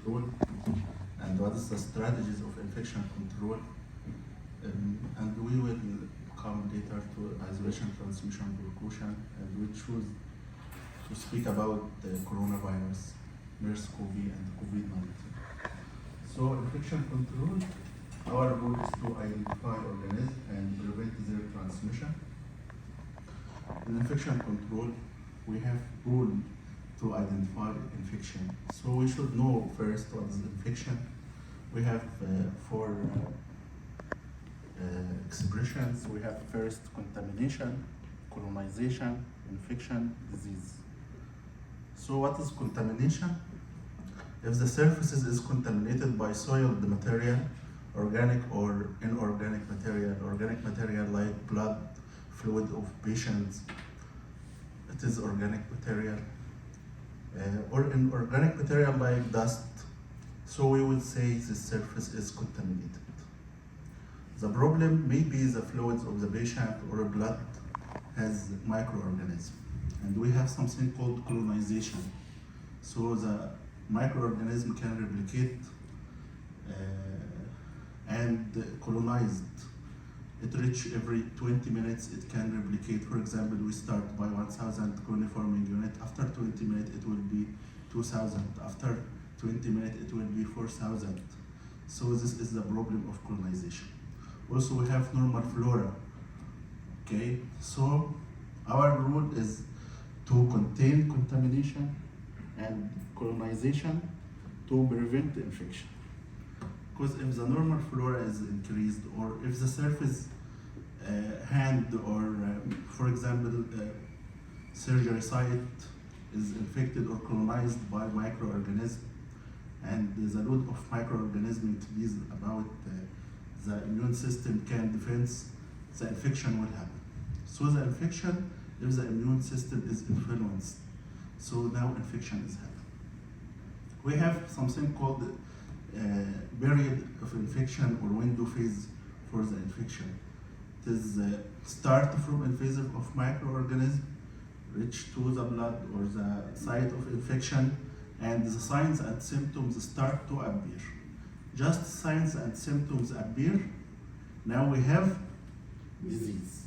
control and what is the strategies of infection control. And we will come later to isolation, transmission, precaution, and we choose to speak about the coronavirus, MERS-CoV, and COVID-19. So infection control, our goal is to identify organisms and prevent their transmission. In infection control, we have goal to identify infection. So we should know first what is infection. We have four expressions. We have first contamination, colonization, infection, disease. So what is contamination? If the surfaces is contaminated by soiled material, organic or inorganic material like blood, fluid of patients, it is organic material, or inorganic material like dust. So we would say the surface is contaminated. The problem may be the fluids of the patient or blood has microorganisms. And we have something called colonization. So the microorganism can replicate and colonized. It reach every 20 minutes, it can replicate. For example, we start by 1,000 coliforming unit. After 20 minutes, it will be 2,000. After 20 minutes, it will be 4,000. So this is the problem of colonization. Also, we have normal flora. Okay, so our rule is to contain contamination and colonization to prevent infection. Because if the normal flora is increased, or if the surface hand or, for example, surgery site is infected or colonized by microorganisms, and the load of microorganisms increases about the immune system can defend, the infection will happen. So the infection, if the immune system is influenced, so now infection is happening. We have something called period of infection or window phase for the infection. It is start from invasive of microorganism, reach to the blood or the site of infection, and the signs and symptoms start to appear. Just signs and symptoms appear, now we have disease.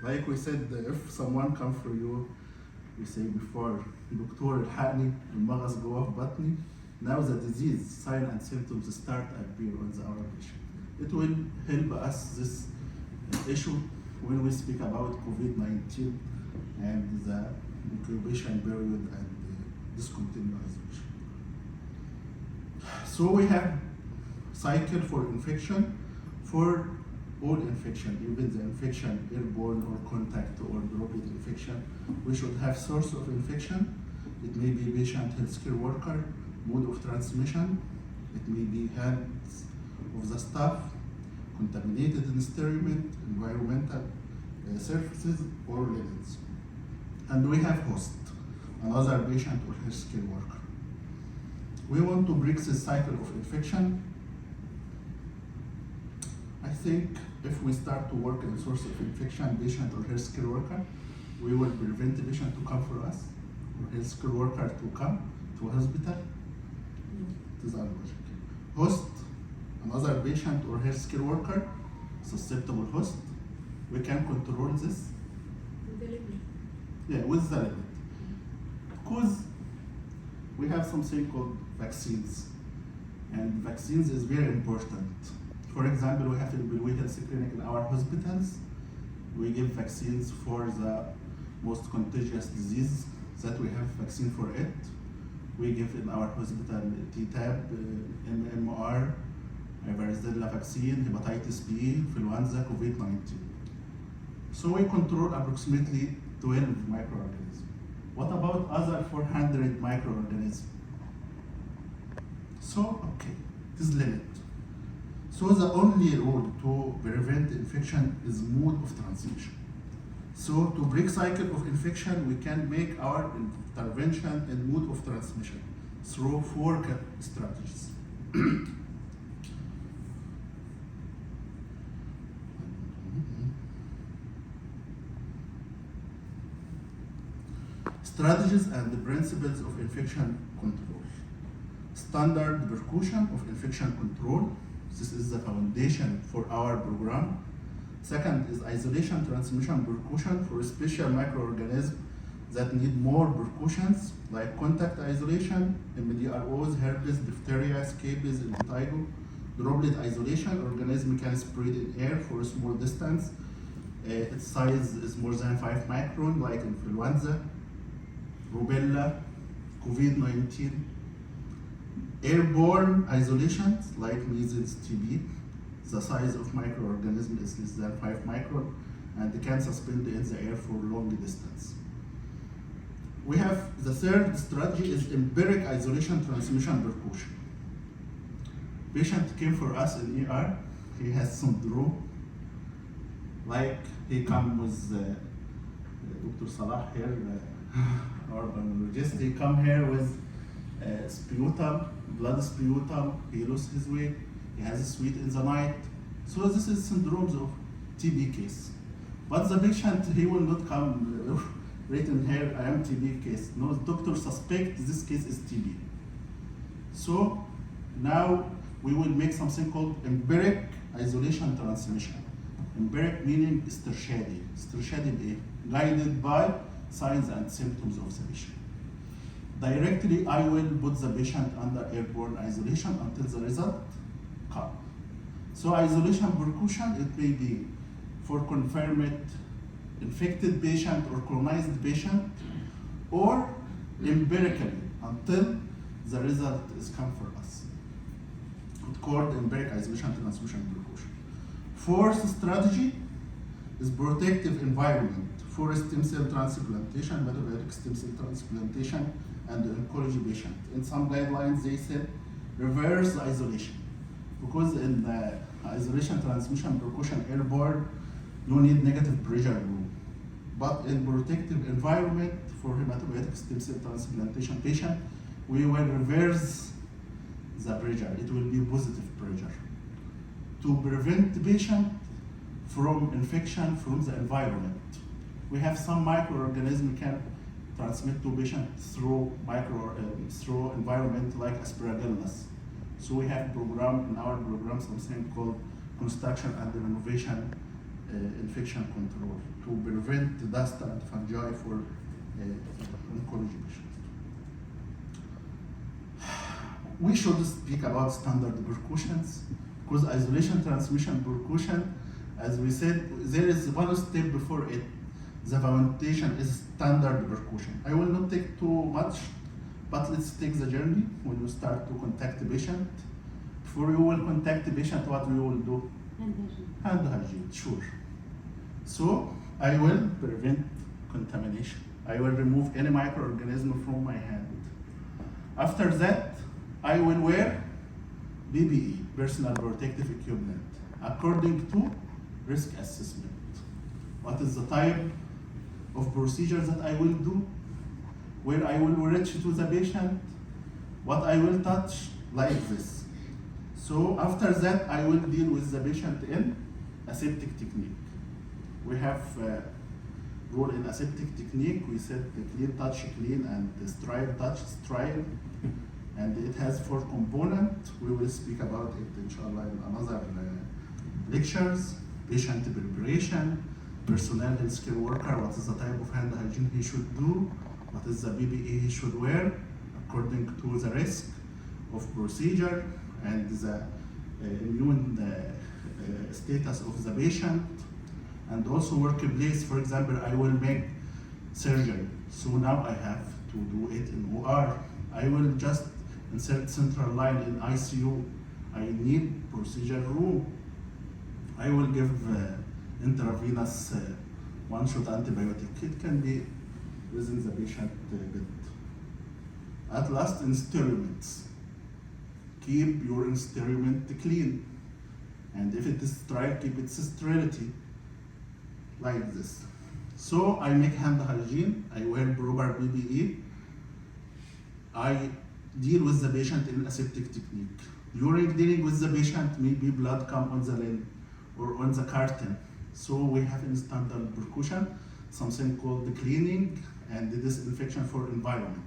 Like we said, if someone comes for you, we say before, دكتور الحقني المغص جوه في بطني. Now the disease, sign and symptoms start appear on our patient. It will help us this issue when we speak about COVID-19 and the incubation period and discontinued isolation. So we have cycle for infection for all infection, even the infection airborne or contact or droplet infection. We should have source of infection. It may be patient, healthcare worker, mode of transmission. It may be hands of the staff, contaminated instrument, environmental surfaces, or linens. And we have host, another patient or healthcare worker. We want to break the cycle of infection. I think if we start to work in source of infection, patient or healthcare worker, we will prevent the patient to come for us, or healthcare worker to come to hospital. It is unlogical. Host, another patient or healthcare worker, susceptible host. We can control this. With the limit. Yeah, with the limit. Because we have something called vaccines, and vaccines is very important. For example, we have in health clinic in our hospitals. We give vaccines for the most contagious disease that we have vaccine for it. We give in our hospital TTAB, MMR, varicella vaccine, hepatitis B, influenza, COVID-19. So we control approximately 12 microorganisms. What about other 400 microorganisms? So, okay, this limit. So the only rule to prevent infection is mode of transmission. So to break cycle of infection, we can make our intervention in mode of transmission through 4 strategies. Strategies and the principles of infection control. standard precaution of infection control. This is the foundation for our program. Second is isolation transmission precaution for special microorganisms that need more precautions, like contact isolation, MDROs, herpes, diphtheria, scabies, impetigo. Droplet isolation, organism can spread in air for a small distance. Its size is more than 5 micron, like influenza, rubella, COVID-19. Airborne isolations, like measles, TB. The size of microorganism is less than 5 micron, and they can suspend in the air for long distance. We have the third strategy is empiric isolation transmission precaution. Patient came for us in ER, he has syndrome, like he come with Dr. Salah here, our pulmonologist, he come here with sputum, blood sputum, he lost his weight, he has a sweat in the night. So this is syndromes of TB case. But the patient, he will not come written here, I am TB case. No, doctor suspect this case is TB. So now we will make something called empiric isolation transmission. Empiric meaning استرشادي. استرشادي بإيه؟ Guided by signs and symptoms of the patient. Directly, I will put the patient under airborne isolation until the result come. So isolation precaution, it may be for confirmed infected patient or colonized patient, or empirically until the result is come for us. It's called empiric isolation transmission precaution. Fourth strategy is protective environment for stem cell transplantation, metabolic stem cell transplantation, and oncology patient. In some guidelines, they said reverse the isolation, because in the isolation transmission precaution airborne, you need negative pressure room. But in protective environment for hematopoietic stem cell transplantation patient, we will reverse the pressure. It will be positive pressure to prevent the patient from infection from the environment. We have some microorganisms can transmit to patient through through environment like aspergillus. So we have program in our program something called construction and renovation infection control to prevent the dust and fungi for oncology patients. We should speak about standard precautions, because isolation transmission precaution, as we said, there is one step before it. The foundation is standard precaution. I will not take too much, but let's take the journey when you start to contact the patient. Before you will contact the patient, what we will do? Hand hygiene, sure. So I will prevent contamination. I will remove any microorganism from my hand. After that, I will wear PPE, personal protective equipment, according to risk assessment. What is the type of procedures that I will do? Where I will reach to the patient? What I will touch? Like this. So after that, I will deal with the patient in aseptic technique. We have rule in aseptic technique. We said the clean touch, clean, and the sterile touch, sterile. And it has 4 components. We will speak about it, inshallah, in another lectures. Patient preparation, personnel healthcare worker, what is the type of hand hygiene he should do, what is the PPE he should wear, according to the risk of procedure and the immune status of the patient, and also workplace. For example, I will make surgery, so now I have to do it in OR. I will just insert central line in ICU. I need procedure room. I will give intravenous one-shot antibiotic. It can be within the patient bed. At last, instruments. Keep your instrument clean. And if it is sterile, keep its sterility. Like this. So I make hand hygiene. I wear proper PPE. I deal with the patient in aseptic technique. During dealing with the patient, maybe blood come on the lens or on the curtain. So we have in standard precaution something called the cleaning and the disinfection for environment.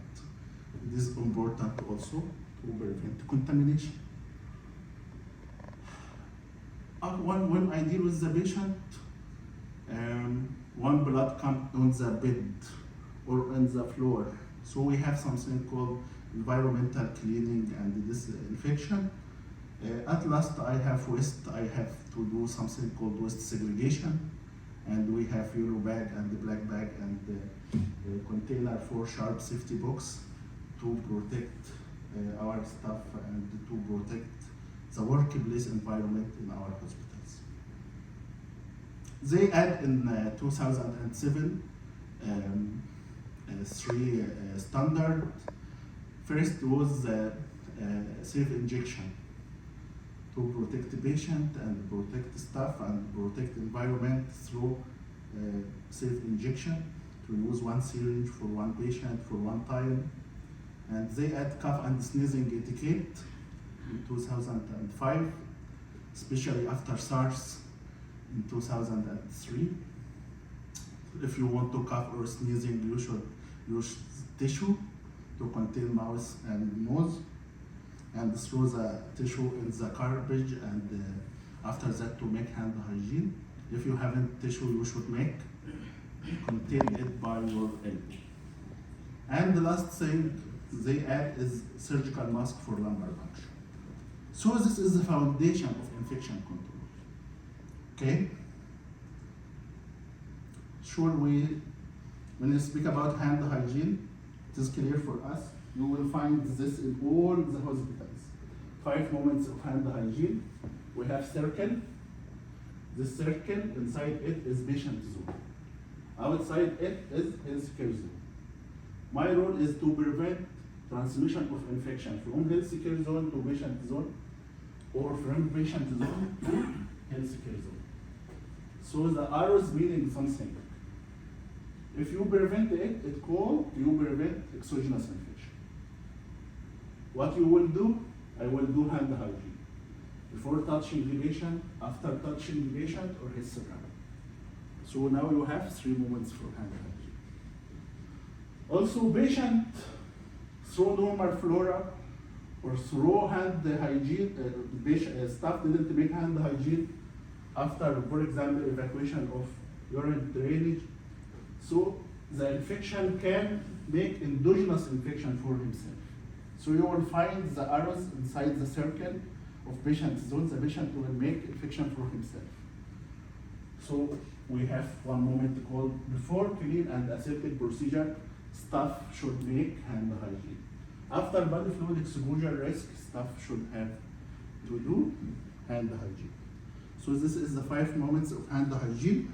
It is important also to prevent contamination. When I deal with the patient, one blood comes on the bed or on the floor. So we have something called environmental cleaning and disinfection. At last I have waste, I have to do something called waste segregation. And we have yellow bag and the black bag and the container for sharp safety box to protect our staff and to protect the workplace environment in our hospitals. They add in 2007 three standards. First was safe injection to protect the patient and protect staff and protect environment through safe injection, to use one syringe for one patient for one time. And they add cough and sneezing etiquette in 2005, especially after SARS in 2003. If you want to cough or sneezing, you should use tissue to contain mouth and nose, and throw the tissue in the garbage, and after that to make hand hygiene. If you haven't tissue, you should contain it by your elbow. And the last thing they add is surgical mask for lumbar puncture. So this is the foundation of infection control. Okay? Sure, when you speak about hand hygiene, it is clear for us. You will find this in all the hospitals. 5 moments of hand hygiene. We have circle. This circle, inside it is patient zone. Outside it is healthcare zone. My role is to prevent transmission of infection from healthcare zone to patient zone, or from patient zone to healthcare zone. So the arrows meaning something. If you prevent it, it's called you prevent exogenous infection. What you will do, I will do hand hygiene. Before touching the patient, after touching the patient, or his surrounding. So now you have 3 moments for hand hygiene. Also, patient through normal flora or through hand hygiene, staff didn't make hand hygiene after, for example, evacuation of urine drainage. So the infection can make endogenous infection for himself. So you will find the arrows inside the circle of patient zones. The patient will make infection for himself. So we have one moment called before clean and aseptic procedure, staff should make hand hygiene. After body fluid exposure risk, staff should have to do hand hygiene. So this is the 5 moments of hand hygiene.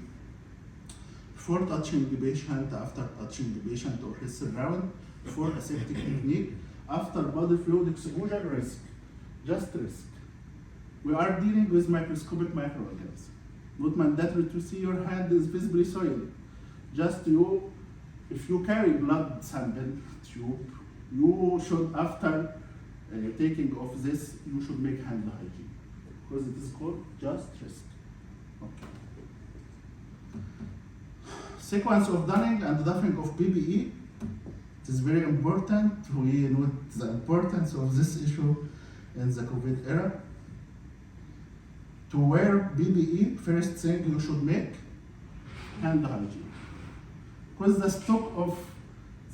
Before touching the patient, after touching the patient or his surround, before aseptic technique, after body fluid exposure risk, just risk. We are dealing with microscopic microorganisms. Not mandatory to see your hand is visibly soiled. Just you, if you carry blood sample tube, you should, after taking off this, you should make hand hygiene, because it is called just risk. Okay. Sequence of donning and doffing of PPE. It is very important. We note the importance of this issue in the COVID era. To wear PPE, first thing you should make hand hygiene. Because the stock of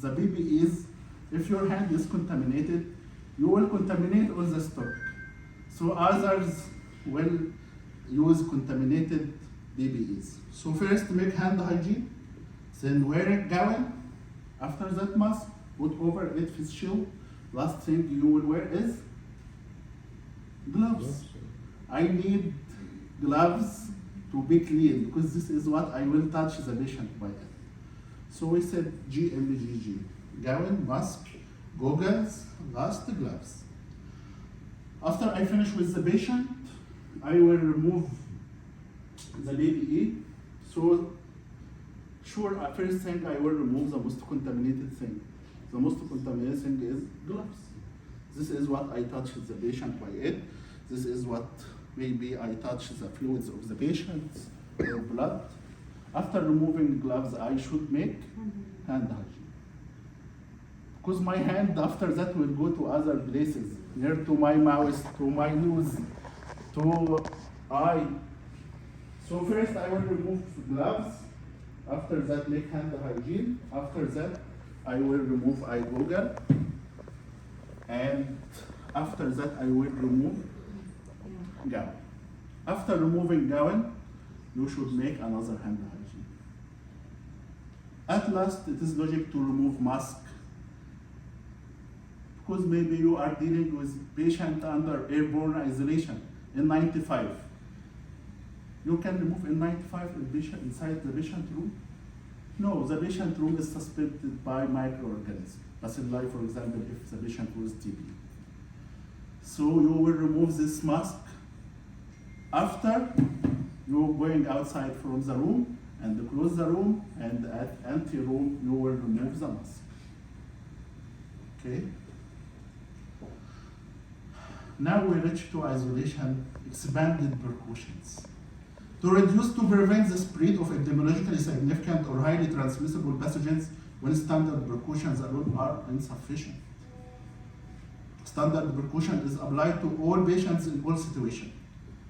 the PPEs, if your hand is contaminated, you will contaminate all the stock. So others will use contaminated PPEs. So first make hand hygiene, then wear a gown. After that mask, put over it face shield. Last thing you will wear is gloves. I need gloves to be clean, because this is what I will touch the patient by it. So we said GMGG, gown, mask, goggles, last gloves. After I finish with the patient, I will remove the PPE. So sure, first thing I will remove the most contaminated thing. The most contaminated thing is gloves. This is what I touch the patient by it. This is what maybe I touch the fluids of the patient or blood. After removing gloves, I should make hand hygiene. because my hand after that will go to other places, near to my mouth, to my nose, to eye. So first I will remove gloves, after that make hand hygiene, after that I will remove eye goggle, and after that I will remove gown. After removing gown, you should make another hand hygiene. At last, it is logic to remove mask, because maybe you are dealing with patient under airborne isolation in 95. You can remove N95 inside the patient room? No, the patient room is suspected by microorganisms. Bacilli, for example, if the patient was TB. So you will remove this mask after you going outside from the room and close the room, and at empty room you will remove the mask. Okay? Now we reach to isolation, expanded precautions. To reduce to prevent the spread of epidemiologically significant or highly transmissible pathogens when standard precautions alone are insufficient. Standard precaution is applied to all patients in all situations.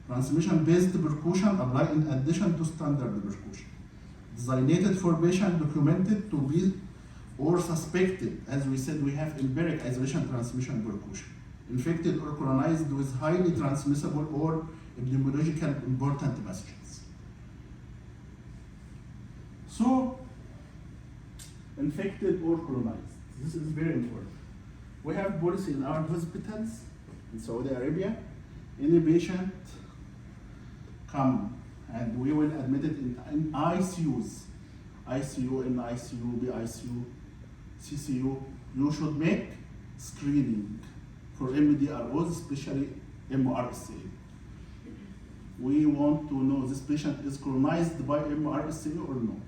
Transmission-based precaution apply in addition to standard precaution. Designated for patient documented to be or suspected, as we said, we have empiric isolation transmission precaution. Infected or colonized with highly transmissible or epidemiologically important pathogens. So, infected or colonized, this is very important. We have policy in our hospitals in Saudi Arabia. Any patient come and we will admit it in ICUs, ICU, NICU, BICU, CCU, you should make screening for MDROs, especially MRSA. We want to know this patient is colonized by MRSA or no.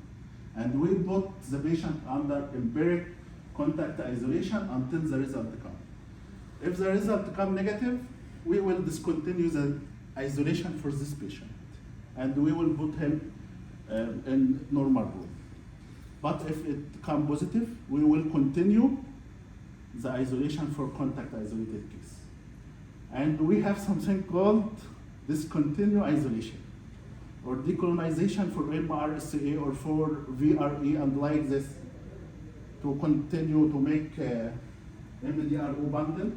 And we put the patient under empiric contact isolation until the result comes. If the result comes negative, we will discontinue the isolation for this patient. And we will put him in normal room. But if it comes positive, we will continue the isolation for contact isolated case. And we have something called discontinue isolation or decolonization for MRSA or for VRE and like this, to continue to make MDRO bundle,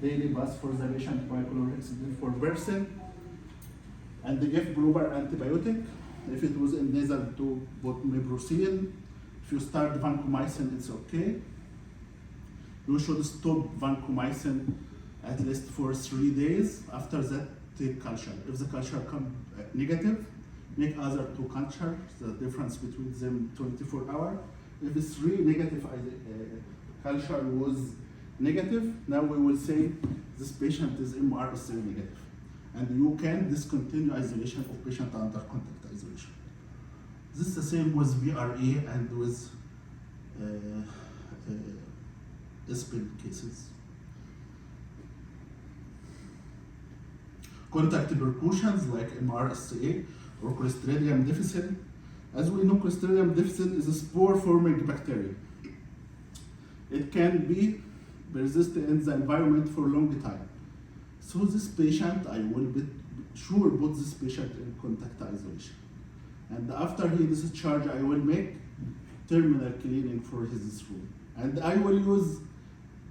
daily bus for the patient biochlorhexidine for person, and they give proper antibiotic. If it was in nasal, to put mebrocin. If you start vancomycin, it's okay. You should stop vancomycin at least for 3 days. After that, take culture. If the culture comes negative, make other 2 cultures, the difference between them 24 hours. If it's 3 negative culture was negative, now we will say this patient is MRSA negative. And you can discontinue isolation of patient under contact isolation. This is the same with VRA and with SPID cases. Contact precautions like MRSA or Clostridium difficile. As we know, Clostridium difficile is a spore-forming bacteria. It can be persistent in the environment for a long time. So this patient, I will be sure put this patient in contact isolation. And after he discharged, I will make terminal cleaning for his room. And I will use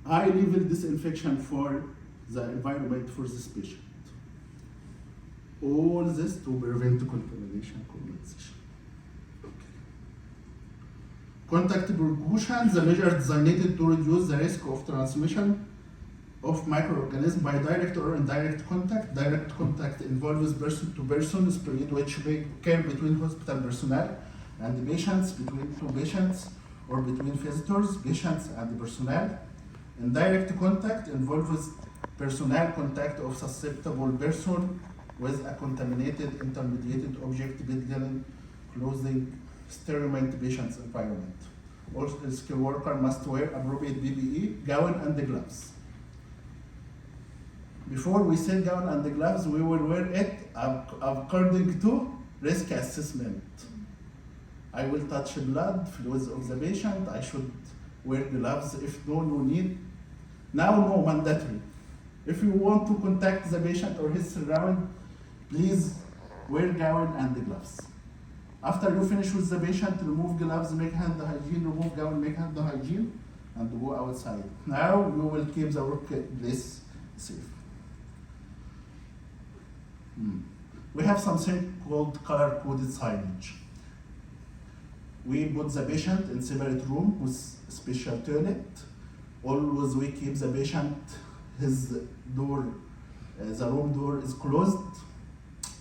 high-level disinfection for the environment for this patient. All this to prevent contamination, colonization. Contact precautions, the measures designated to reduce the risk of transmission of microorganisms by direct or indirect contact. Direct contact involves person-to-person spread, which may occur between hospital personnel and patients, between 2 patients, or between visitors, patients, and personnel. Indirect contact involves personnel contact of susceptible person with a contaminated intermediated object between clothing, sterilised patient's environment. All healthcare worker must wear appropriate PPE, gown, and gloves. Before we said gown and the gloves, we will wear it according to risk assessment. I will touch blood, fluids of the patient. I should wear gloves. If no need. Now, no, mandatory. If you want to contact the patient or his surround, please wear gown and gloves. After you finish with the patient, remove gloves, make hand hygiene, remove gown, make hand hygiene, and go outside. Now you will keep the workplace safe. We have something called color-coded signage. We put the patient in separate room with special toilet. Always we keep the patient, his door, the room door is closed,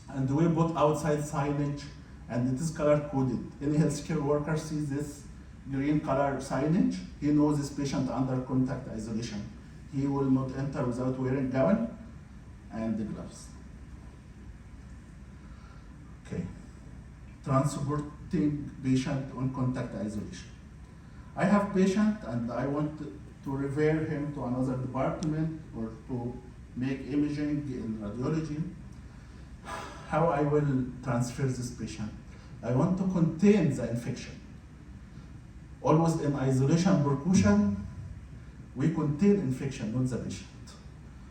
and we put outside signage, and it is color-coded. Any healthcare worker sees this green color signage, he knows this patient under contact isolation. He will not enter without wearing gown and the gloves. Okay, transporting patient on contact isolation. I have patient and I want to refer him to another department or to make imaging in radiology. How I will transfer this patient? I want to contain the infection. Always in isolation precaution, we contain infection, not the patient.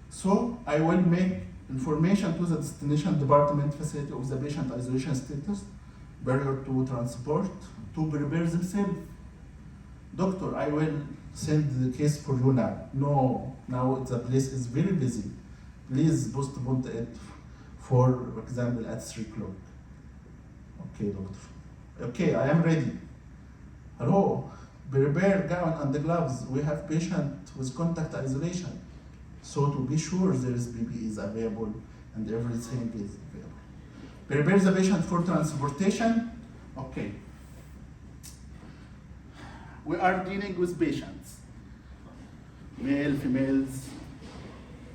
So I will make information to the destination department facility of the patient isolation status prior to transport to prepare themselves. Doctor, I will send the case for you now. No, now the place is very busy. Please postpone it for example at 3 o'clock. Okay, doctor. Okay, I am ready. Hello, prepare gown and the gloves. We have patient with contact isolation. So to be sure there is PPE is available and everything is available. Prepare the patient for transportation. Okay. We are dealing with patients. Male, females,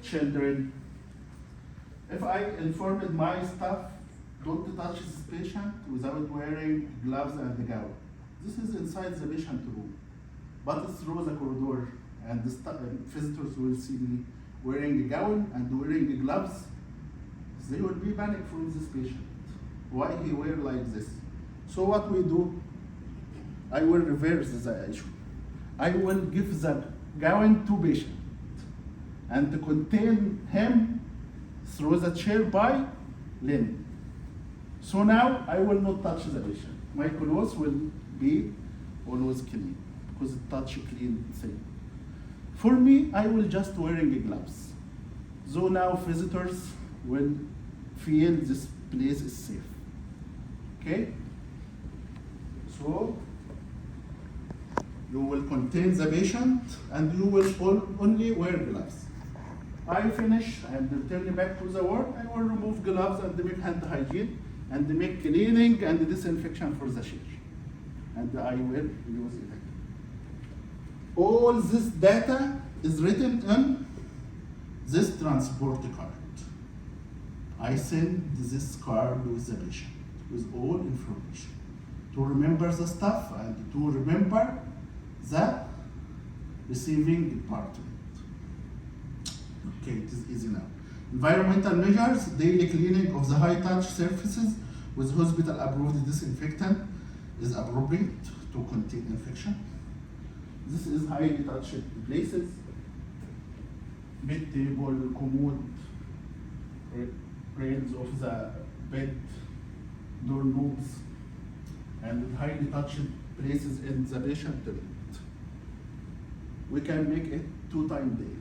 children. If I informed my staff, don't touch this patient without wearing gloves and the gown. This is inside the patient room. But through the corridor and the visitors will see me wearing a gown and wearing the gloves. They will be panicked from this patient. Why he wear like this? So what we do, I will reverse the issue. I will give the gown to patient and to contain him through the chair by linen. So now I will not touch the patient. My clothes will be always clean because it touch clean thing. For me, I will just wearing gloves. So now visitors will feel this place is safe. Okay? So you will contain the patient and you will only wear gloves. I finish and return back to the work. I will remove gloves and make hand hygiene and make cleaning and disinfection for the chair. And I will use it. All this data is written in this transport card. I send this card with the patient, with all information, to remember the stuff and to remember the receiving department. Okay, it is easy now. Environmental measures, daily cleaning of the high-touch surfaces with hospital-approved disinfectant is appropriate to contain infection. This is highly touched places, bed table, commode, rails of the bed, doorknobs, and highly touched places in the patient toilet. We can make it 2 times daily.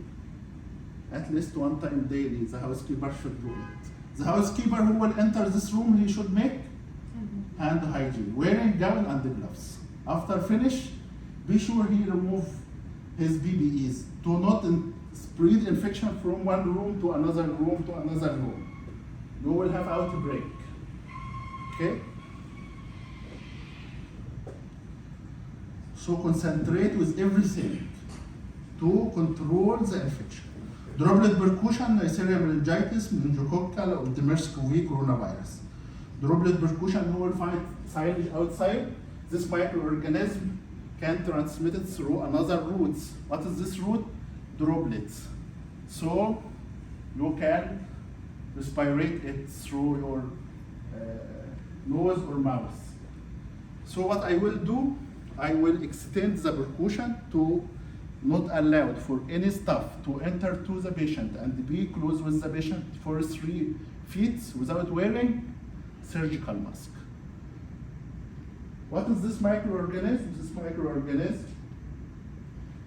At least 1 time daily, the housekeeper should do it. The housekeeper who will enter this room, he should make hand hygiene, wearing gown and gloves. After finish, be sure he remove his PPEs to not spread infection from one room to another room to another room. You will have outbreak. Okay? So concentrate with everything to control the infection. Droplet percussion, Neisseria meningitis, meningococcal, or the MERS-CoV coronavirus. Droplet percussion, you will find signage outside. This microorganism can transmit it through another route. What is this route? Droplets. So you can respirate it through your nose or mouth. So what I will do, I will extend the precaution to not allowed for any staff to enter to the patient and be close with the patient for 3 feet without wearing surgical mask. What is this microorganism? This microorganism,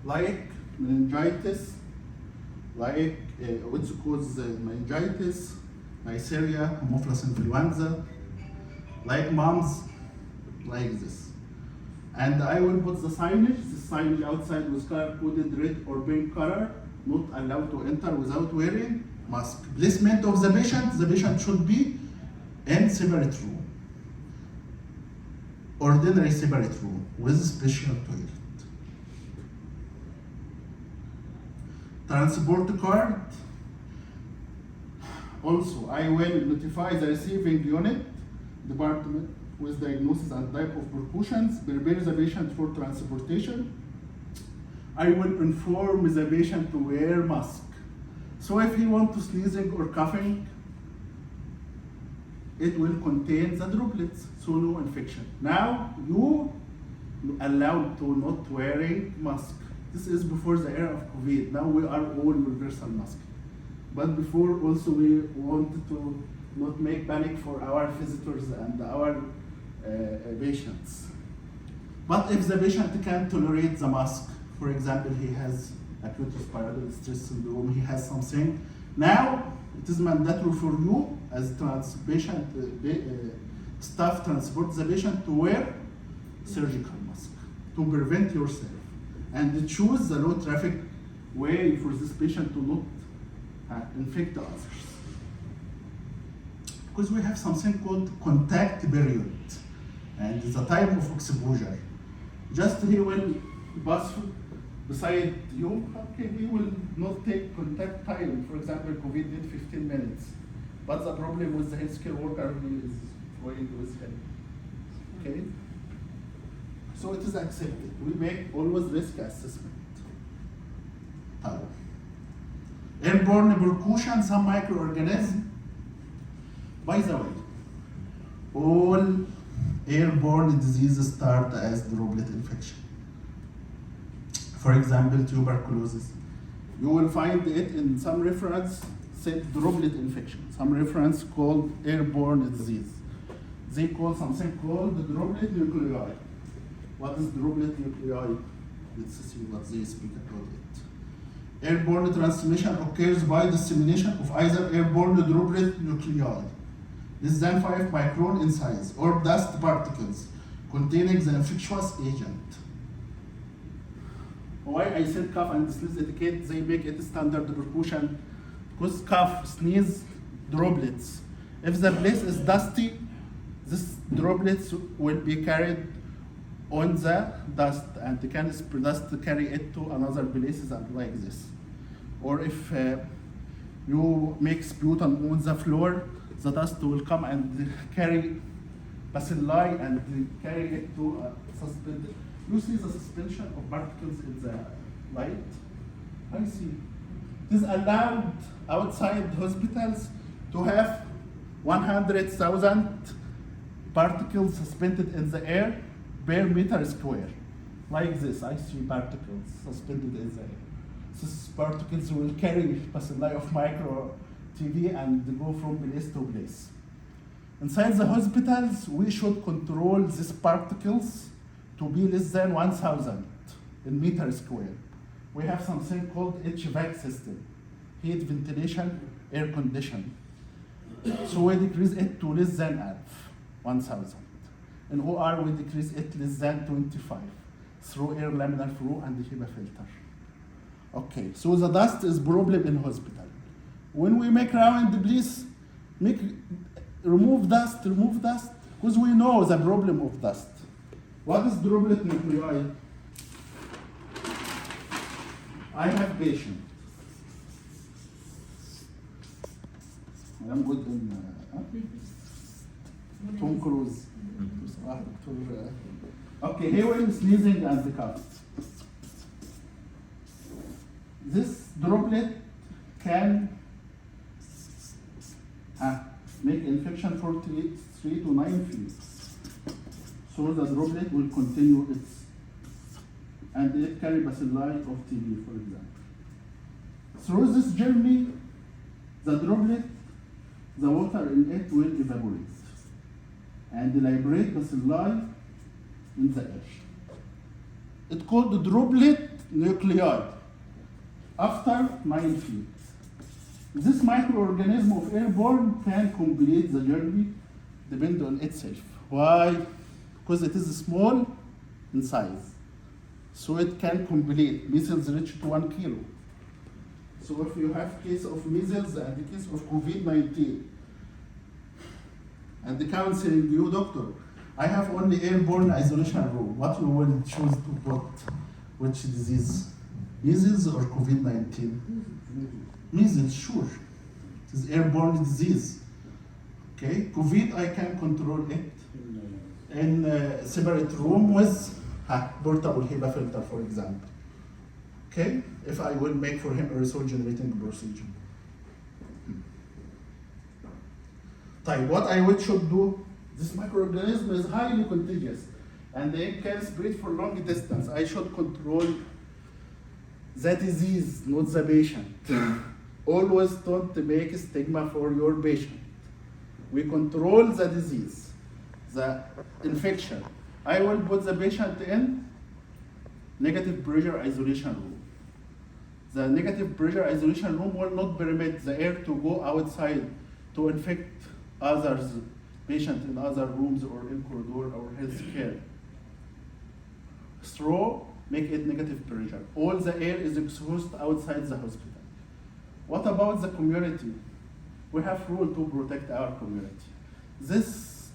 like meningitis, like what's called meningitis, Neisseria, Haemophilus influenza, like mumps, like this. And I will put the signage outside with color-coded red or pink color, not allowed to enter without wearing mask. Placement of the patient should be in separate room, ordinary separate room with special toilet. Transport card. Also, I will notify the receiving unit department with diagnosis and type of precautions, prepare the patient for transportation. I will inform the patient to wear mask. So if he wants to sneezing or coughing, it will contain the droplets, so no infection. Now you allowed to not wearing mask. This is before the era of COVID. Now we are all universal mask. But before also we wanted to not make panic for our visitors and our patients. But if the patient can tolerate the mask, for example, he has acute respiratory distress syndrome, he has something, now it is mandatory for you as patient staff transport the patient to wear surgical mask to prevent yourself and choose the low traffic way for this patient to not infect others. Because we have something called contact period and the time of exposure. Just he will pass beside you, okay, he will not take contact time. For example, COVID did 15 minutes. But the problem with the healthcare worker who is going with him. Okay? So it is accepted. We make always risk assessment. Airborne precaution, some microorganisms. By the way, all airborne diseases start as droplet infection. For example, tuberculosis. You will find it in some reference said droplet infection, some reference called airborne disease. They call something called the droplet nuclei. What is droplet nuclei? Let's see what they speak about it. Airborne transmission occurs by dissemination of either airborne droplet nuclei, less than 5 micron in size, or dust particles containing the infectious agent. Why I said cough and sneeze etiquette, they make it standard precaution, because cough, sneeze, droplets. If the place is dusty, these droplets will be carried on the dust and the dust carry it to another places and like this. Or if you make sputum on the floor, the dust will come and carry bacilli and carry it to a suspended. You see the suspension of particles in the light? I see. It is allowed outside hospitals to have 100,000 particles suspended in the air per meter square. Like this, I see particles suspended in the air. These particles will carry bacilli of micro TB and go from place to place. Inside the hospitals, we should control these particles to be less than 1,000 in meter square. We have something called HVAC system, heat, ventilation, air conditioning. So we decrease it to less than 1,000. In OR, we decrease it less than 25 through air laminar flow and the HEPA filter. Okay, so the dust is problem in hospital. When we make round, please remove dust, because we know the problem of dust. What is droplet nuclei? I have patient. I'm good in Tom Cruise. Okay, he will sneezing and the cough. This droplet can make infection for 3 to 9 feet. So the droplet will continue its and it carry bacilli of TB, for example. Through this journey, the droplet, the water in it will evaporate and liberate bacilli in the air. It's called the droplet nuclei after 9 feet. This microorganism of airborne can complete the journey depend on itself. Why? Because it is small in size. So it can complete. Measles reach to 1 kilo. So if you have case of measles and the case of COVID-19, and the counseling you, doctor, I have only airborne isolation room. What you will choose to put? Which disease? Measles or COVID-19? Measles, sure. It is airborne disease. Okay, COVID, I can control it in a separate room with portable HEPA filter, for example. Okay, if I will make for him aerosol generating procedure. What I should do, this microorganism is highly contagious and it can spread for long distance. I should control the disease, not the patient. Always don't make stigma for your patient. We control the disease, the infection. I will put the patient in negative pressure isolation room. The negative pressure isolation room will not permit the air to go outside to infect others, patients in other rooms or in corridor or healthcare. Throw, make it negative pressure. All the air is exhausted outside the hospital. What about the community? We have rule to protect our community. This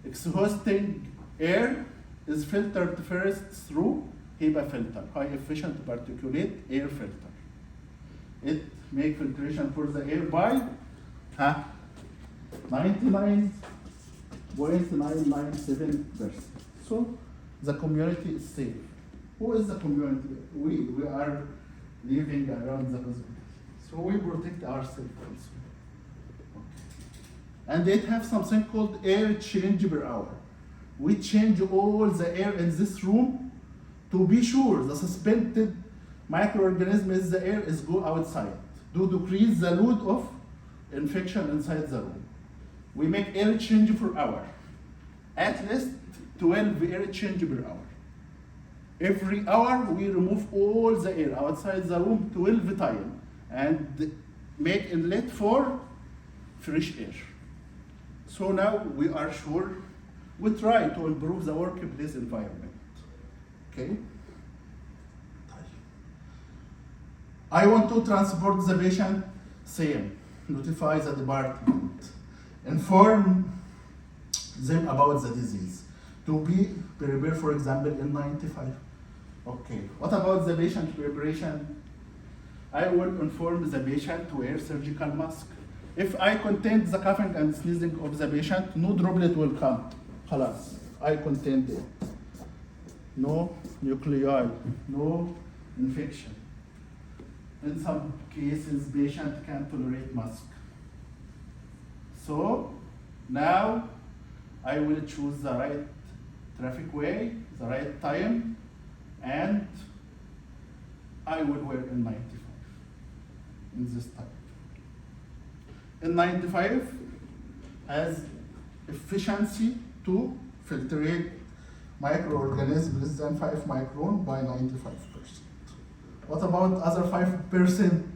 exhausting air is filtered first through HEPA filter, high efficient particulate air filter. It make filtration for the air by 99.997%. So the community is safe. Who is the community? We are living around the hospital. So we protect ourselves also. Okay. And they have something called air change per hour. We change all the air in this room to be sure the suspended microorganism in the air is go outside to decrease the load of infection inside the room. We make air change per hour. At least 12 air change per hour. Every hour we remove all the air outside the room 12 times and make inlet for fresh air. So now we are sure we try to improve the workplace environment. Okay? I want to transport the patient, same. Notify the department. Inform them about the disease. To be prepared, for example, in 95. Okay. What about the patient preparation? I will inform the patient to wear surgical mask. If I contain the coughing and sneezing of the patient, no droplet will come. Khalas, I contained it. No nuclei, no infection. In some cases, patient can tolerate mask. So now I will choose the right traffic way, the right time, and I will wear N95 in this type. N95 has efficiency to filtrate microorganisms less than 5 micron by 95%. What about other 5%?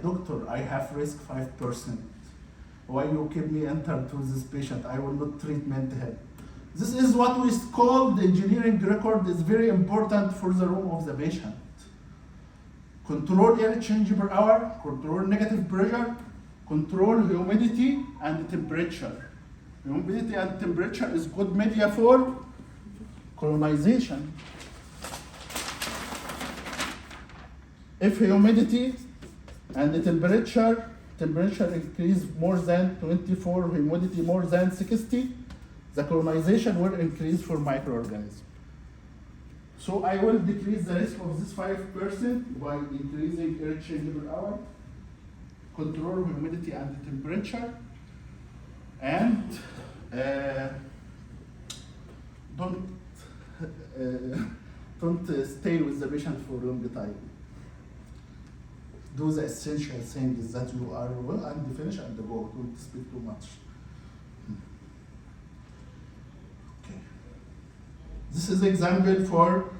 Doctor, I have risk 5%. Why you keep me enter to this patient? I will not treatment him. This is what we call the engineering record is very important for the room of the patient. Control air change per hour, control negative pressure, control humidity and temperature. Humidity and temperature is good media for colonization. If humidity and the temperature increase more than 24, humidity more than 60, the colonization will increase for microorganisms. So I will decrease the risk of this 5% by increasing air change per hour, control humidity and the temperature, and don't stay with the patient for a long time. Do the essential things that you are well and finish and go. Don't speak too much. Okay. This is example for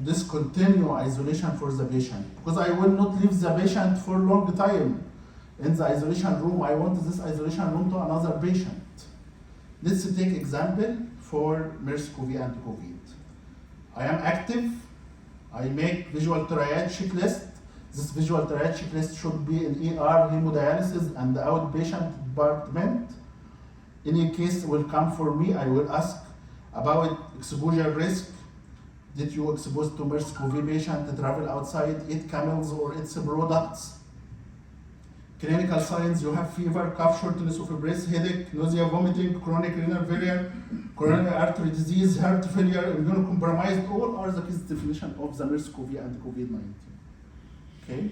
discontinue isolation for the patient, because I will not leave the patient for long time in the isolation room. I want this isolation room to another patient. Let's take example for MERS-CoV and COVID. I am active. I make visual triage checklist. This visual triage checklist should be in ER, hemodialysis, and the outpatient department. Any case will come for me. I will ask about exposure risk. Did you expose to MERS-CoV patient to travel outside, eat camels or its products? Clinical signs, you have fever, cough, shortness of breath, headache, nausea, vomiting, chronic renal failure, coronary artery disease, heart failure, immunocompromised, all are the case definition of the MERS-CoV and COVID-19. Okay?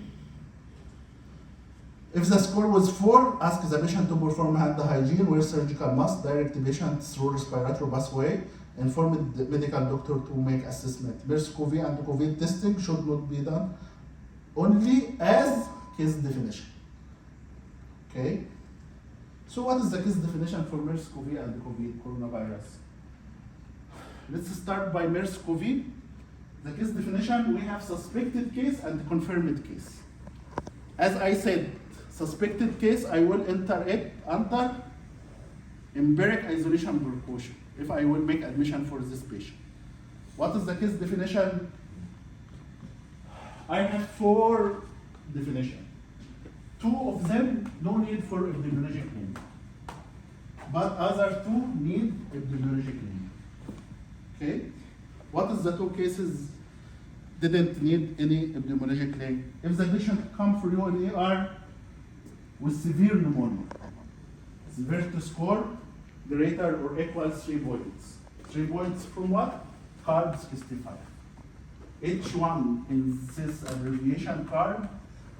If the score was 4, ask the patient to perform hand hygiene, wear surgical mask, direct the patient through respiratory pathway, inform the medical doctor to make assessment. MERS-CoV and COVID testing should not be done only as case definition. Okay? So what is the case definition for MERS-CoV and COVID coronavirus? Let's start by MERS-CoV. The case definition, we have suspected case and confirmed case. As I said, suspected case, I will enter it under empiric isolation precaution if I will make admission for this patient. What is the case definition? I have 4 definitions. 2 of them, no need for epidemiologic claim. But other 2 need epidemiologic claim. Okay? What is the 2 cases didn't need any epidemiologic claim? If the patient come for you in ER with severe pneumonia, severity score greater or equal 3 points. 3 points from what? Card 65. Each one in this abbreviation card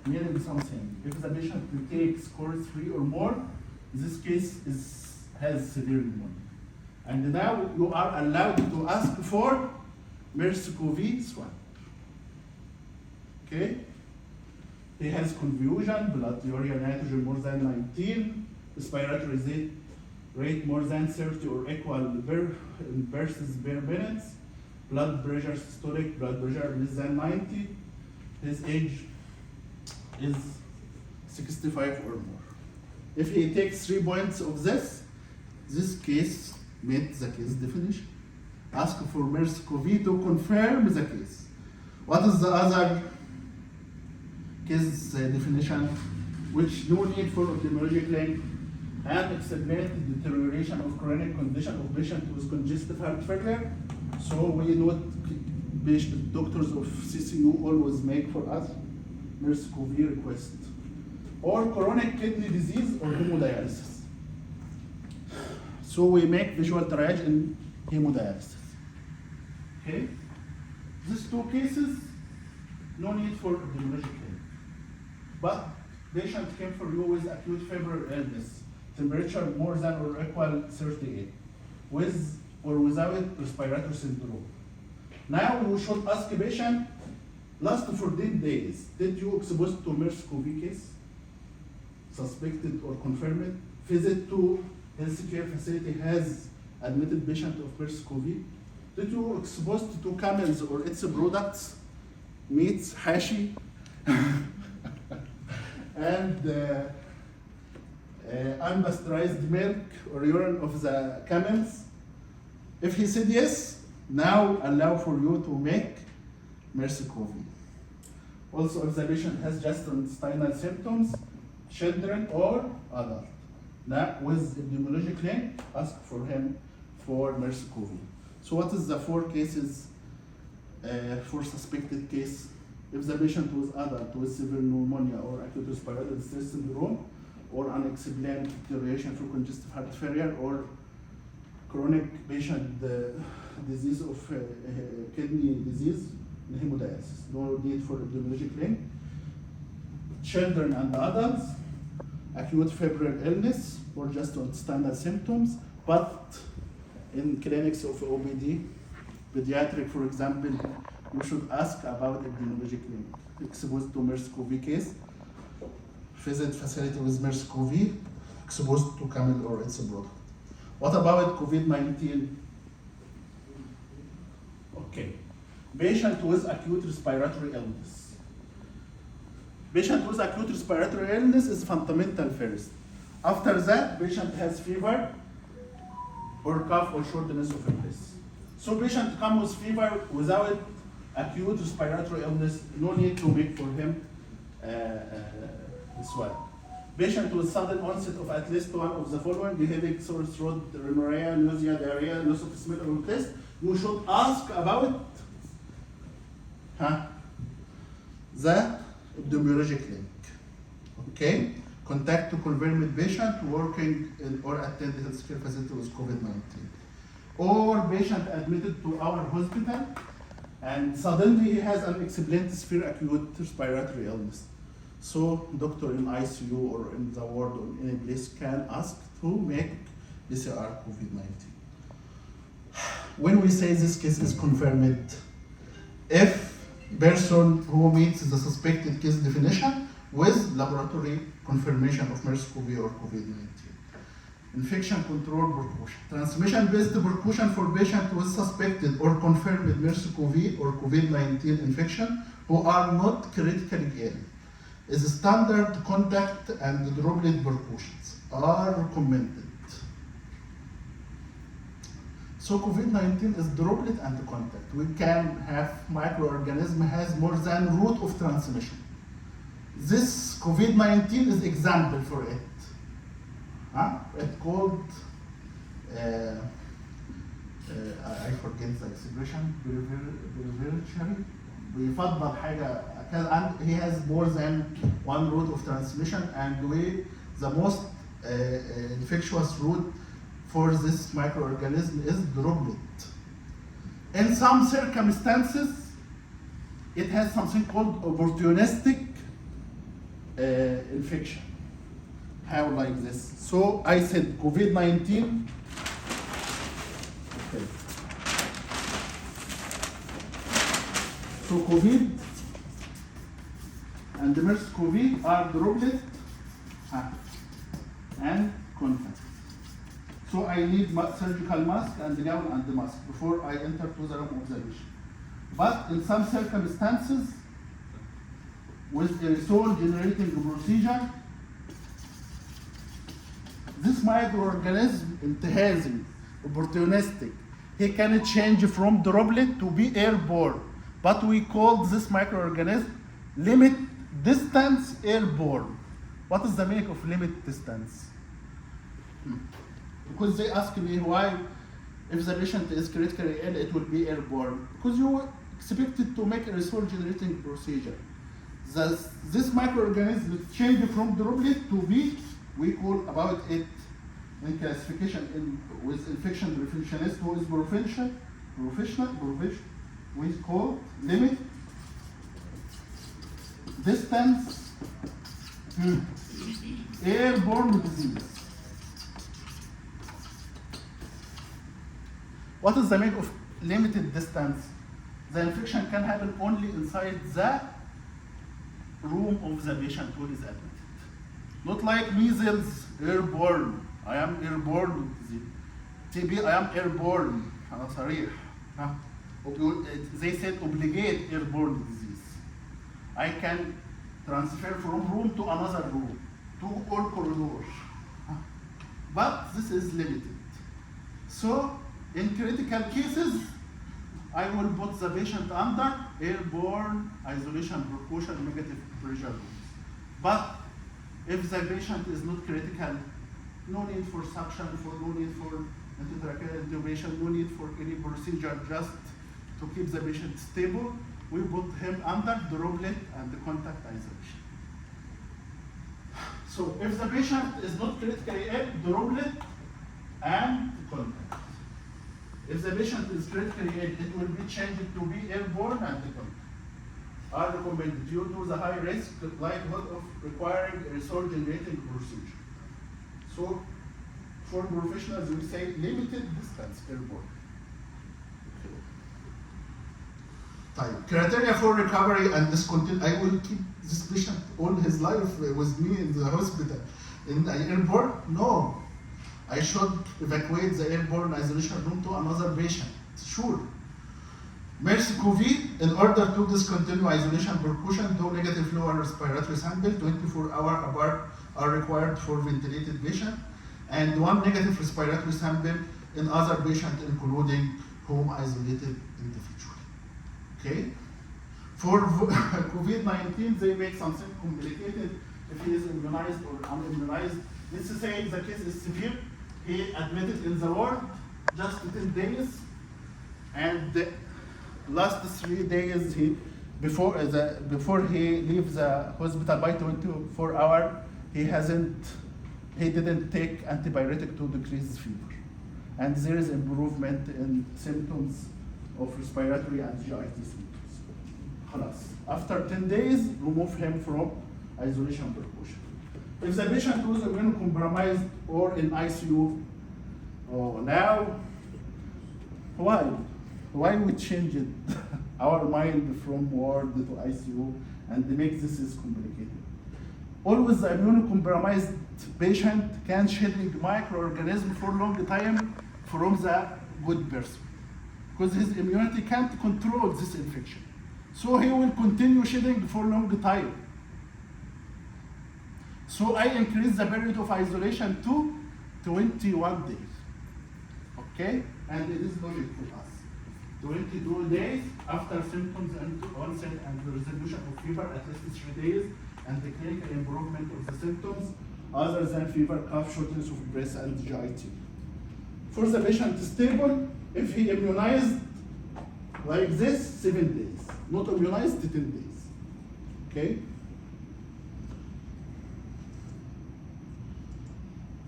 meaning something. If the patient takes score 3 or more, this case has severe pneumonia. And now you are allowed to ask for MERS-CoV swab. Okay? He has confusion, blood urea nitrogen more than 19, respiratory rate more than 30 or equal versus bare minutes, blood pressure systolic, blood pressure less than 90, his age is 65 or more. If he takes 3 points of this case meets the case definition. Ask for MERS-CoV to confirm the case. What is the other case definition? Which no need for epidemiologic link and explain the deterioration of chronic condition of patient with congestive heart failure. So we know doctors of CCU always make for us MERS-CoV request. Or chronic kidney disease or hemodialysis. So we make visual triage in hemodialysis. Okay? These 2 cases, no need for epidemiologic claim. But patient came for you with acute febrile illness, temperature more than or equal 38, with or without respiratory syndrome. Now you should ask a patient, last 14 days, did you expose to MERS-CoV case? Suspected or confirmed? Visit to healthcare facility has admitted patient of MERS-CoV? Did you expose to camels or its products, meats, hashi, and unpasteurized milk or urine of the camels? If he said yes, now allow for you to make MERS-CoV. Also, if the patient has gastrointestinal symptoms, children or adult, now with epidemiologic link, ask for him for MERS-CoV. So what is the 4 cases for suspected case? If the patient was adult with severe pneumonia or acute respiratory distress syndrome or unexplained deterioration for congestive heart failure or chronic patient disease of kidney disease, hemodialysis, no need for epidemiologic link. Children and adults, acute febrile illness or just standard symptoms, but in clinics of OPD, pediatric, for example, you should ask about epidemiologically exposed to MERS-CoV case, visit facility with MERS-CoV, exposed to camel or its product. What about COVID-19? Okay, patient with acute respiratory illness. Patient with acute respiratory illness is fundamental first. After that, patient has fever or cough or shortness of breath. So patient comes with fever without acute respiratory illness, no need to make for him swell. Patient with sudden onset of at least one of the following: headache, sore throat, rhinorrhea, nausea, diarrhea, loss of smell or taste, you should ask about the epidemiologic link. Okay? Contact to confirmed patient working in or attend healthcare facility with COVID-19. Or patient admitted to our hospital and suddenly he has unexplained severe acute respiratory illness. So doctor in ICU or in the ward or in any place can ask to make PCR COVID-19. When we say this case is confirmed, if person who meets the suspected case definition with laboratory confirmation of MERS-CoV or COVID-19. Infection control precaution. Transmission-based precaution for patients with suspected or confirmed MERS-CoV or COVID-19 infection who are not critically ill is standard contact and droplet precautions are recommended. So COVID-19 is droplet and contact. We can have microorganism has more than route of transmission. This COVID-19 is example for it. It's called, I forget the expression, beneficiary. بيفضل حاجة and he has more than one route of transmission, and the most infectious route for this microorganism is droplet. In some circumstances, it has something called opportunistic infection. How like this? So I said COVID-19. Okay. So COVID and the MERS-CoV are droplet and contact. So I need surgical mask and gown and the mask before I enter to the room of the patient. But in some circumstances, with aerosol generating procedure, this microorganism intihazing, opportunistic, he can change from droplet to be airborne. But we call this microorganism limit distance airborne. What is the meaning of limit distance? Because they ask me why, if the patient is critically ill, it will be airborne. Because you expected to make a aerosol generating procedure. This microorganism change from droplet to be, we call about it in classification with infection preventionist who is professional, we call limit distance airborne disease. What is the meaning of limited distance? The infection can happen only inside the room of the patient who is admitted. Not like measles, airborne. I am airborne disease. TB, I am airborne. أنا صريح. They said obligate airborne disease. I can transfer from room to another room, to all corridors. But this is limited. So in critical cases, I will put the patient under airborne isolation precaution negative pressure rooms. But if the patient is not critical, no need for suction, no need for intratracheal intubation, no need for any procedure, just to keep the patient stable, we put him under droplet and the contact isolation. So if the patient is not critically ill, droplet and contact. If the patient is critically ill, it will be changed to be airborne and the contact. Are recommended due to the high risk likelihood of requiring a aerosol generating procedure. So for professionals, we say limited distance airborne. Criteria for recovery and discontinue. I will keep this patient all his life with me in the hospital. In the airborne? No. I should evacuate the airborne isolation room to another patient. Sure. MERS-CoV, in order to discontinue isolation precaution, do negative flow and respiratory sample, 24 hours apart are required for ventilated patient, and 1 negative respiratory sample in other patient, including home isolated individual. Okay? For COVID-19, they make something complicated if he is immunized or unimmunized. Let's say the case is severe, he admitted in the ward just 10 days, and the last 3 days before he leaves the hospital by 24 hours, he didn't take antibiotic to decrease fever, and there is improvement in symptoms of respiratory and GIT symptoms. After 10 days, remove him from isolation precaution. If the patient was immunocompromised or in ICU, now why we change it our mind from ward to ICU and make this is complicated? Always the immunocompromised patient can shedding microorganism for long time from the good person, because his immunity can't control this infection. So he will continue shedding for long time. So I increase the period of isolation to 21 days. Okay? And it is logic for us. 22 days after symptoms and onset and the resolution of fever, at least 3 days, and the clinical improvement of the symptoms other than fever, cough, shortness of breath, and GIT. For the patient stable, if he immunized like this, 7 days. Not immunized, 10 days. Okay?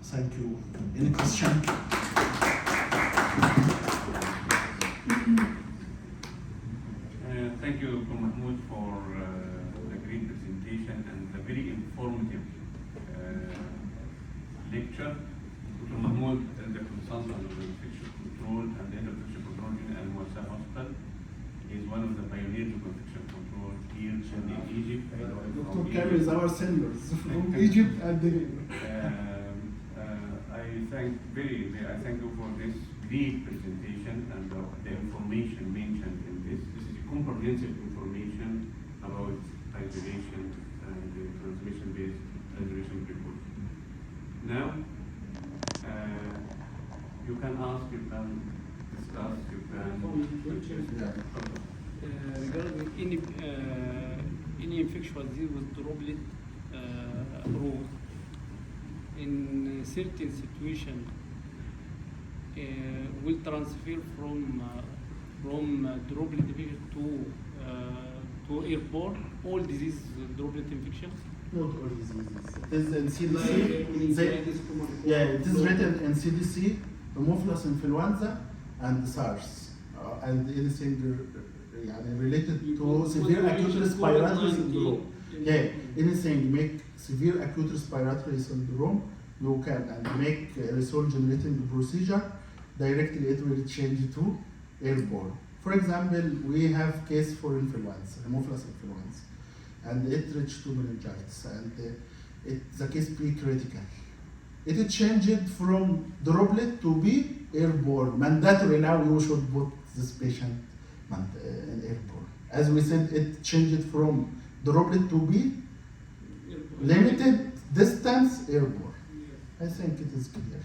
Thank you. Any question? Thank you, Dr. Mahmoud, for the great presentation and the very informative lecture. Dr. Mahmoud is the consultant of infection control and head of infection control in المستشفيات hospital. He is one of the pioneers of infection control here in Egypt. Dr. Kamil is our senior from Egypt and I thank you for this great presentation and the information mentioned in this. This is comprehensive information about isolation and transmission-based isolation precaution. Now, you can ask, you can discuss, you can. Regarding any infectious disease with droplet rule, in certain situation, will transfer from droplet infection to airborne, all disease droplet infection? not all diseases. It is in CDC. It is written in CDC, Haemophilus influenza and SARS, and anything related to severe acute respiratory syndrome. Anything make severe acute respiratory syndrome, you can and make a result generating procedure, directly it will change to airborne. For example, we have case for influenza, Haemophilus influenza, and it reached to meningitis, and the case be critical. It changed from droplet to be airborne. Mandatory now you should put this patient in airborne. As we said, it changed from droplet to be limited distance airborne. I think it is clear.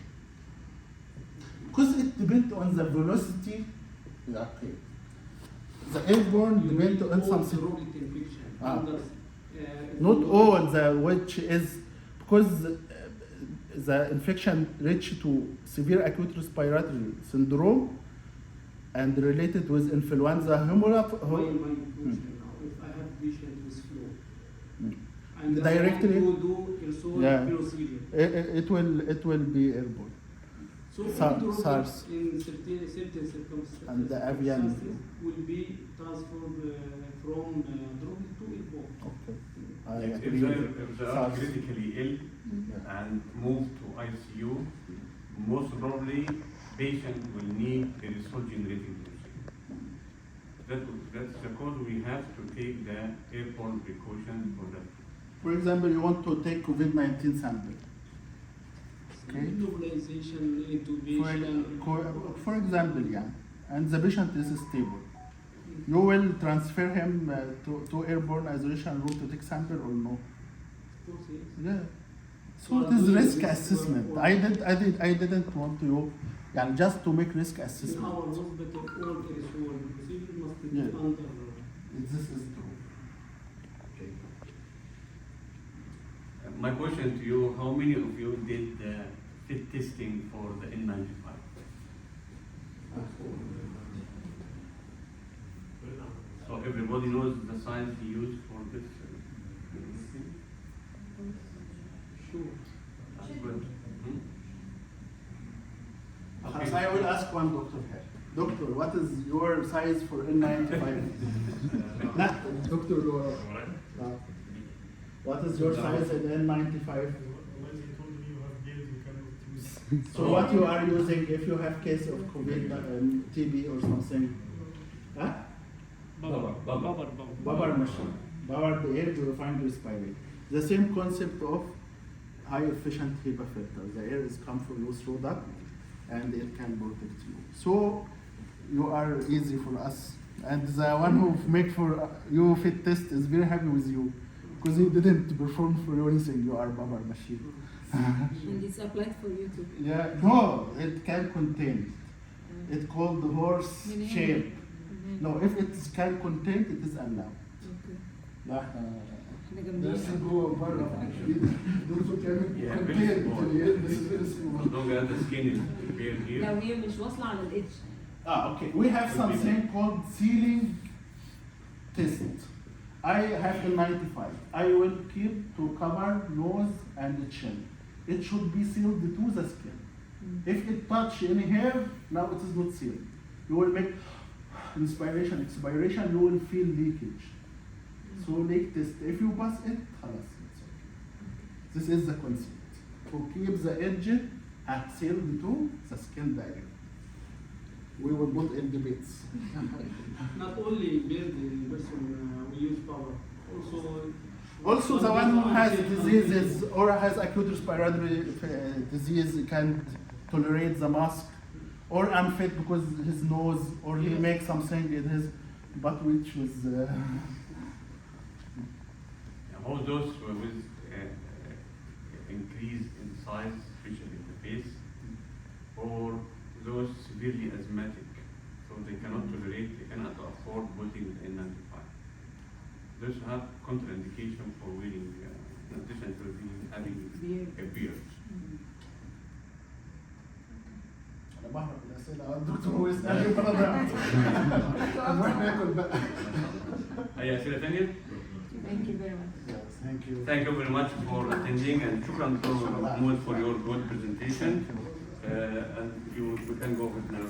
Because it depends on the velocity. Okay. The airborne depends on something. Not all, which is because the infection reached to severe acute respiratory syndrome and related with influenza. If I have patient with flu, and directly do procedure, it will be airborne. So SARS in certain circumstances and the avian will be transferred from droplet to airborne. Okay. If they are critically ill and moved to ICU, most probably patient will need a result generating procedure. That's the cause we have to take the airborne precautions for that. For example, you want to take COVID-19 sample. Okay. Immunization, intubation. For example, yeah, and the patient is stable. You will transfer him to airborne isolation room to take sample or no? Yeah. So it is risk assessment. I didn't want to, yeah, just to make risk In assessment. our hospital, all the usual procedure must be Yeah. under. This is true. Okay. My question to you, how many of you did the fit testing for the N95? So everybody knows the size he used for this? Sure. That's good. I will ask one doctor here. Doctor, what is your size for N95? Doctor, what is your size in N95? So what you are using if you have case of COVID, TB or something? Huh? Bubble machine. Bubble the air purifying respirate. The same concept of high efficient HEPA filter. The air is come from you through duct and it can protect you. So you are easy for us. And the one who make for you fit test is very happy with you because he didn't perform for you anything. You are bubble machine. And it's applied for you too. Yeah, no, it can contain. It's called the horse shape. No, if it can contain, it is allowed. Okay. لا احنا جامدين. درس جوه بره دكتور كامل Yeah, contain very small. this is very small. As long as the skin is prepared here. لو هي مش واصلة على الإيدج. Okay. We have something called sealing test. I have the 95. I will keep to cover nose and chin. It should be sealed to the skin. If it touch any hair, now it is not sealed. You will make inspiration, expiration, you will feel leakage. So leak test. If you pass it, خلاص, it's okay. This is the concept. To keep the edge sealed to the skin direct. We will put in debates. Not only build in person, we use power. Also, the one who has diseases or has acute respiratory disease can't tolerate the mask, or unfit because his nose, or he makes something in his butt which was. All those with increase in size, especially in the face, or those severely asthmatic, so they cannot tolerate, they cannot afford putting the N95. Those have contraindication for wearing, in addition to having a beard. أنا بهرب الأسئلة الدكتور هو يسألني مرة نروح ناكل بقى. أي أسئلة ثانية؟ Thank you very much. Yes, thank you. Thank you very much for attending, and shukran to Mahmoud for your good presentation. And we can go with now.